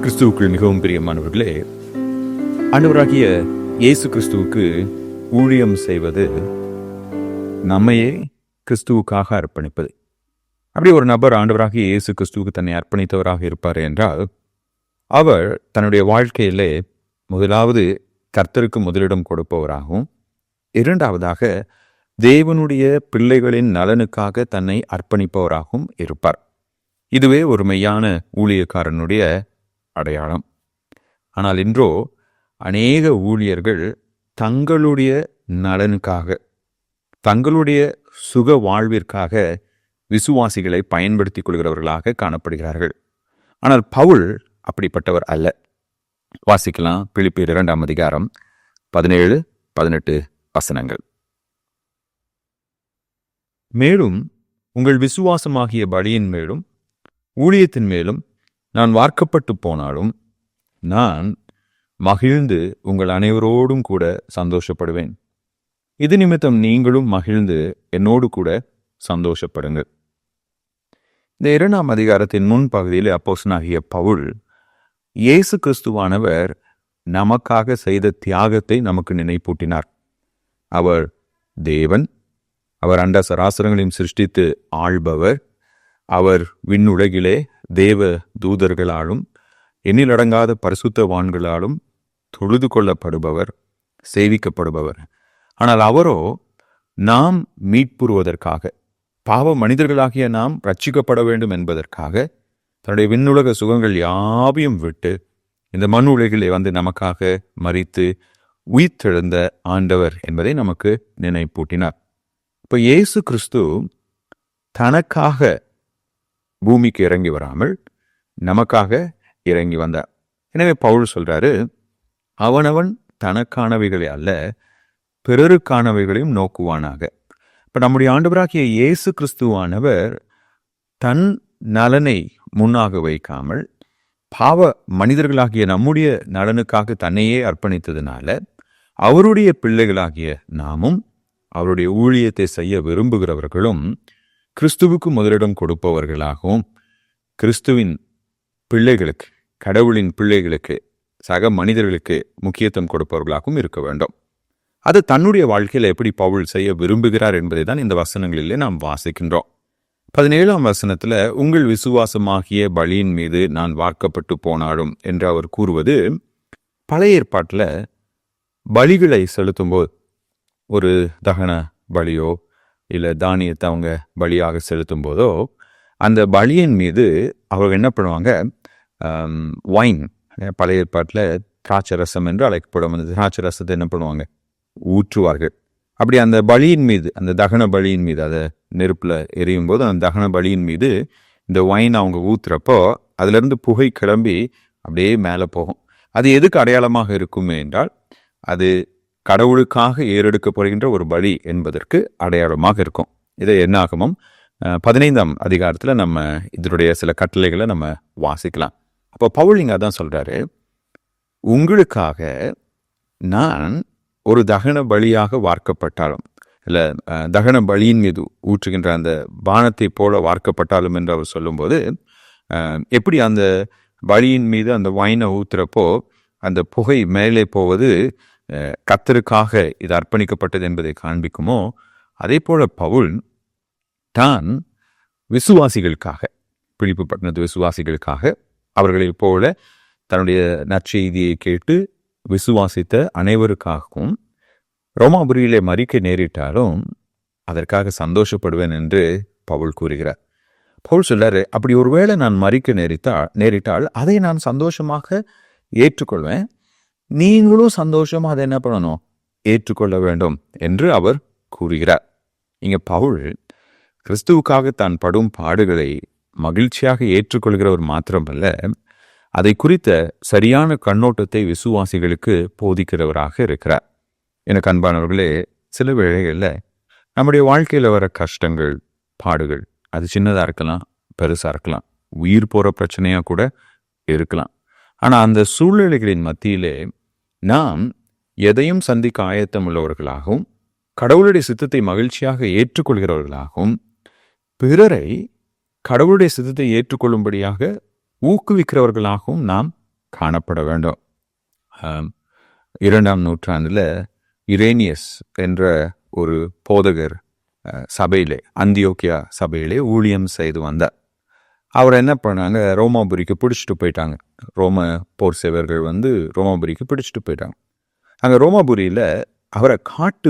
கிறிஸ்துவுக்குள் மிகவும் பிரியமானவர்களே, ஆண்டவராகிய இயேசு கிறிஸ்துவுக்கு ஊழியம் செய்வது நம்மையே கிறிஸ்துவுக்காக அர்ப்பணிப்பது. அப்படி ஒரு நபர் ஆண்டவராகிய இயேசு கிறிஸ்துவுக்கு தன்னை அர்ப்பணித்தவராக இருப்பார் என்றால், அவர் தன்னுடைய வாழ்க்கையிலே முதலாவது கர்த்தருக்கு முதலிடம் கொடுப்பவராகவும், இரண்டாவதாக தேவனுடைய பிள்ளைகளின் நலனுக்காக தன்னை அர்ப்பணிப்பவராகவும் இருப்பார். இதுவே ஒரு மெய்யான ஊழியக்காரனுடைய அடையாளம். ஆனால் இன்றோ அநேக ஊழியர்கள் தங்களுடைய நலனுக்காக, தங்களுடைய சுக வாழ்விற்காக விசுவாசிகளை பயன்படுத்திக் கொள்கிறவர்களாக காணப்படுகிறார்கள். ஆனால் பவுல் அப்படிப்பட்டவர் அல்ல. வாசிக்கலாம், பிலிப்பியர் 2ஆம் அதிகாரம் 17-18 வசனங்கள். மேலும் உங்கள் விசுவாசமாகிய பலியின் மேலும் ஊழியத்தின் மேலும் நான் வார்க்கப்பட்டு போனாலும் நான் மகிழ்ந்து உங்கள் அனைவரோடும் கூட சந்தோஷப்படுவேன். இது நிமித்தம் நீங்களும் மகிழ்ந்து என்னோடு கூட சந்தோஷப்படுங்கள். இந்த 2ஆம் அதிகாரத்தின் முன்பகுதியில் அப்போஸ்தலனாகிய பவுல் இயேசு கிறிஸ்துவானவர் நமக்காக செய்த தியாகத்தை நமக்கு நினைப்பூட்டினார். அவர் தேவன், அவர் அண்ட சராசரங்களையும் சிருஷ்டித்து ஆள்பவர், அவர் விண்ணுலகிலே தேவ தூதர்களாலும் எண்ணிலடங்காத பரிசுத்தவான்களாலும் தொழுது கொள்ளப்படுபவர், சேவிக்கப்படுபவர். ஆனால் அவரோ நாம் மீட்புறுவதற்காக, பாவ மனிதர்களாகிய நாம் ரட்சிக்கப்பட வேண்டும் என்பதற்காக தன்னுடைய விண்ணுலக சுகங்கள் யாவையும் விட்டு இந்த மண் உலகிலே வந்து நமக்காக மரித்து உயிர்த்தெழுந்த ஆண்டவர் என்பதை நமக்கு நினைப்பூட்டினார். இப்போ இயேசு கிறிஸ்து தனக்காக பூமிக்கு இறங்கி வராமல் நமக்காக இறங்கி வந்தார். எனவே பவுல் சொல்றாரு, அவனவன் தனக்கானவைகளை அல்ல பிறருக்கானவைகளையும் நோக்குவானாக. இப்ப நம்முடைய ஆண்டவராகிய இயேசு கிறிஸ்துவானவர் தன் நலனை முன்னாக வைக்காமல் பாவ மனிதர்களாகிய நம்முடைய நலனுக்காக தன்னையே அர்ப்பணித்ததுனால அவருடைய பிள்ளைகளாகிய நாமும் அவருடைய ஊழியத்தை செய்ய விரும்புகிறவர்களும் கிறிஸ்துவுக்கு முதலிடம் கொடுப்பவர்களாகவும், கிறிஸ்துவின் பிள்ளைகளுக்கு, கடவுளின் பிள்ளைகளுக்கு, சக மனிதர்களுக்கு முக்கியத்துவம் கொடுப்பவர்களாகவும் இருக்க வேண்டும். அது தன்னுடைய வாழ்க்கையில் எப்படி பவுல் செய்ய விரும்புகிறார் என்பதை தான் இந்த வசனங்களிலே நாம் வாசிக்கின்றோம். 17ஆம் வசனத்தில் உங்கள் விசுவாசமாகிய பலியின் மீது நான் வார்க்கப்பட்டு போனாலும் என்று அவர் கூறுவது, பழைய ஏற்பாட்டில் பலிகளை செலுத்தும்போது, ஒரு தகன பலியோ இல்லை தானியத்தை அவங்க பலியாக செலுத்தும் போதோ அந்த பலியின் மீது அவங்க என்ன பண்ணுவாங்க, வைன், பழைய ஏற்பாட்டில் திராட்சை ரசம் என்று அழைக்கப்படும் அந்த திராட்சை ரசத்தை என்ன பண்ணுவாங்க, ஊற்றுவார்கள். அப்படி அந்த பலியின் மீது, அந்த தகன பலியின் மீது, அதை நெருப்பில் எரியும் போது அந்த தகன பலியின் மீது இந்த வைன் அவங்க ஊற்றுறப்போ அதுலேருந்து புகை கிளம்பி அப்படியே மேலே போகும். அது எதுக்கு அடையாளமாக இருக்குமே என்றால், அது கடவுளுக்காக ஏறெடுக்கப்படுகின்ற ஒரு பலி என்பதற்கு அடையாளமாக இருக்கும். இதை என்னாகமம் 15ஆம் அதிகாரத்தில் நம்ம இதனுடைய சில கட்டளைகளை நம்ம வாசிக்கலாம். அப்போ பவுல் இங்கே அதான் சொல்கிறாரு, உங்களுக்காக நான் ஒரு தகன பலியாக வார்க்கப்பட்டாலும், இல்லை தகன பலியின் மீது ஊற்றுகின்ற அந்த பானத்தை போல வார்க்கப்பட்டாலும் என்று அவர் சொல்லும்போது, எப்படி அந்த பலியின் மீது அந்த வைனை ஊற்றுறப்போ அந்த புகை மேலே போவது கர்த்தருக்காக இது அர்ப்பணிக்கப்பட்டது என்பதை காண்பிக்குமோ, அதே போல பவுல் தான் விசுவாசிகளுக்காக, பிலிப்பு பட்டணத்து விசுவாசிகளுக்காக, அவர்களைப் போல தன்னுடைய நற்செய்தியை கேட்டு விசுவாசித்த அனைவருக்காகவும் ரோமாபுரியிலே மரிக்க நேரிட்டாலும் அதற்காக சந்தோஷப்படுவேன் என்று பவுல் கூறுகிறார். பவுல் சொல்றாரு, அப்படி ஒருவேளை நான் மரிக்க நேரிட்டால் அதை நான் சந்தோஷமாக ஏற்றுக்கொள்வேன், நீங்களும் சந்தோஷமாக அதை என்ன பண்ணணும், ஏற்றுக்கொள்ள வேண்டும் என்று அவர் கூறுகிறார். இங்க பவுல் கிறிஸ்துவுக்காக தான் படும் பாடுகளை மகிழ்ச்சியாக ஏற்றுக்கொள்கிறவர் மாத்திரமல்ல, அதை குறித்த சரியான கண்ணோட்டத்தை விசுவாசிகளுக்கு போதிக்கிறவராக இருக்கிறார். எனக்கு அன்பானவர்களே, சில வேளைகளில் நம்முடைய வாழ்க்கையில் வர கஷ்டங்கள், பாடுகள், அது சின்னதாக இருக்கலாம், பெருசாக இருக்கலாம், உயிர் போகிற பிரச்சனையாக கூட இருக்கலாம். ஆனால் அந்த சூழ்நிலைகளின் மத்தியிலே நாம் எதையும் சந்திக்க ஆயத்தம் உள்ளவர்களாகவும், கடவுளுடைய சித்தத்தை மகிழ்ச்சியாக ஏற்றுக்கொள்கிறவர்களாகவும், பிறரை கடவுளுடைய சித்தத்தை ஏற்றுக்கொள்ளும்படியாக ஊக்குவிக்கிறவர்களாகவும் நாம் காணப்பட வேண்டும். 2ஆம் நூற்றாண்டில் இரேனியஸ் என்ற ஒரு போதகர் சபையிலே, அந்தியோக்கியா சபையிலே ஊழியம் செய்து வந்தார். அவர் என்ன பண்ணாங்க, ரோமாபுரிக்கு பிடிச்சிட்டு போயிட்டாங்க. ரோம போர் சேவர்கள் ரோமாபுரிக்கு பிடிச்சிட்டு போயிட்டாங்க. அங்கே ரோமாபுரியில் அவரை காட்டு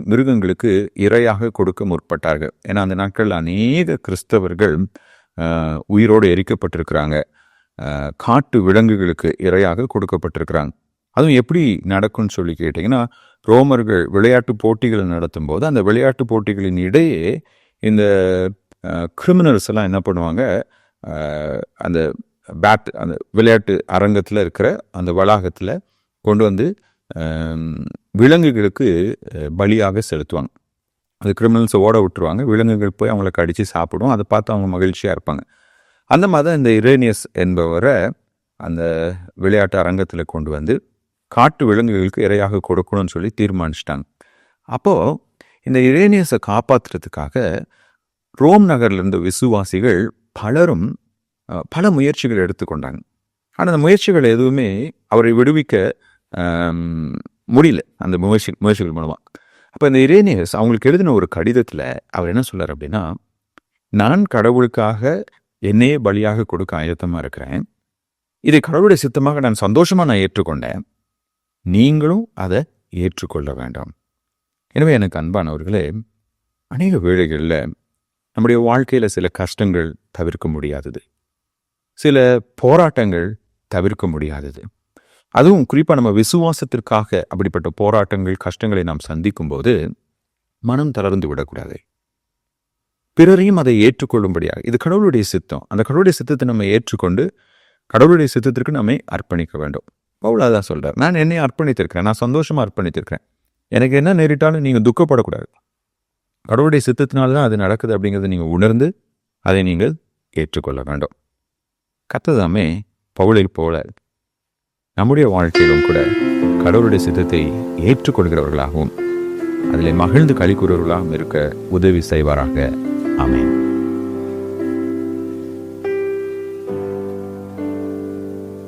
மிருகங்களுக்கு இரையாக கொடுக்க முற்பட்டார்கள். ஏன்னா அந்த நாட்களில் அநேக கிறிஸ்தவர்கள் உயிரோடு எரிக்கப்பட்டிருக்கிறாங்க, காட்டு விலங்குகளுக்கு இரையாக கொடுக்கப்பட்டிருக்கிறாங்க. அதுவும் எப்படி நடக்கும்னு சொல்லி கேட்டிங்கன்னா, ரோமர்கள் விளையாட்டு போட்டிகளை நடத்தும் போது அந்த விளையாட்டு போட்டிகளின் இடையே இந்த கிரிமினல்ஸ் எல்லாம் என்ன பண்ணுவாங்க, அந்த அந்த விளையாட்டு அரங்கத்தில் இருக்கிற அந்த வளாகத்தில் கொண்டு வந்து விலங்குகளுக்கு பலியாக செலுத்துவாங்க. அது கிரிமினல்ஸை ஓட விட்டுருவாங்க, விலங்குகள் போய் அவங்கள கடித்து சாப்பிடும். அதை பார்த்து அவங்க மகிழ்ச்சியாக இருப்பாங்க. அந்த மாதிரி தான் இந்த இரேனியஸ் என்பவரை அந்த விளையாட்டு அரங்கத்தில் கொண்டு வந்து காட்டு விலங்குகளுக்கு இரையாக கொடுக்கணும்னு சொல்லி தீர்மானிச்சிட்டாங்க. அப்போது இந்த இரேனியஸை காப்பாற்றுறதுக்காக ரோம் நகரில் இருந்த விசுவாசிகள் பலரும் பல முயற்சிகள் எடுத்துக்கொண்டாங்க. ஆனால் அந்த முயற்சிகள் எதுவுமே அவரை விடுவிக்க முடியல, அந்த முயற்சிகள் மூலமாக. அப்போ இந்த இரேனியஸ் அவங்களுக்கு எழுதின ஒரு கடிதத்தில் அவர் என்ன சொல்றார் அப்படின்னா, நான் கடவுளுக்காக என்னையே பலியாக கொடுக்க ஆயத்தமாக இருக்கிறேன், இதை கடவுளுடைய சித்தமாக நான் சந்தோஷமாக ஏற்றுக்கொண்டேன், நீங்களும் அதை ஏற்றுக்கொள்ள வேண்டாம். எனவே எனக்கு அன்பானவர்களே, அநேக வேளைகளில் நம்முடைய வாழ்க்கையில் சில கஷ்டங்கள் தவிர்க்க முடியாதது, சில போராட்டங்கள் தவிர்க்க முடியாதது. அதுவும் குறிப்பாக நம்ம விசுவாசத்திற்காக அப்படிப்பட்ட போராட்டங்கள், கஷ்டங்களை நாம் சந்திக்கும் போது மனம் தளர்ந்து விடக்கூடாது. பிறரையும் அதை ஏற்றுக்கொள்ளும்படியாக, இது கடவுளுடைய சித்தம், அந்த கடவுளுடைய சித்தத்தை நம்ம ஏற்றுக்கொண்டு கடவுளுடைய சித்தத்திற்கு நம்மை அர்ப்பணிக்க வேண்டும். பவுல் அதான் சொல்றார், நான் என்னை அர்ப்பணித்திருக்கிறேன், நான் சந்தோஷமாக அர்ப்பணித்திருக்கிறேன், எனக்கு என்ன நேரிட்டாலும் நீங்கள் துக்கப்படக்கூடாது, கடவுளுடைய சித்தத்தினால தான் அது நடக்குது அப்படிங்கிறத நீங்கள் உணர்ந்து அதை நீங்கள் ஏற்றுக்கொள்ள வேண்டும். கர்த்தர் பவுலை போல நம்முடைய வாழ்க்கையிலும் கூட கடவுளுடைய சித்தத்தை ஏற்றுக்கொள்கிறவர்களாகவும் அதில் மகிழ்ந்து களி கூறுவர்களாகவும் இருக்க உதவி செய்வாராக. ஆமென்.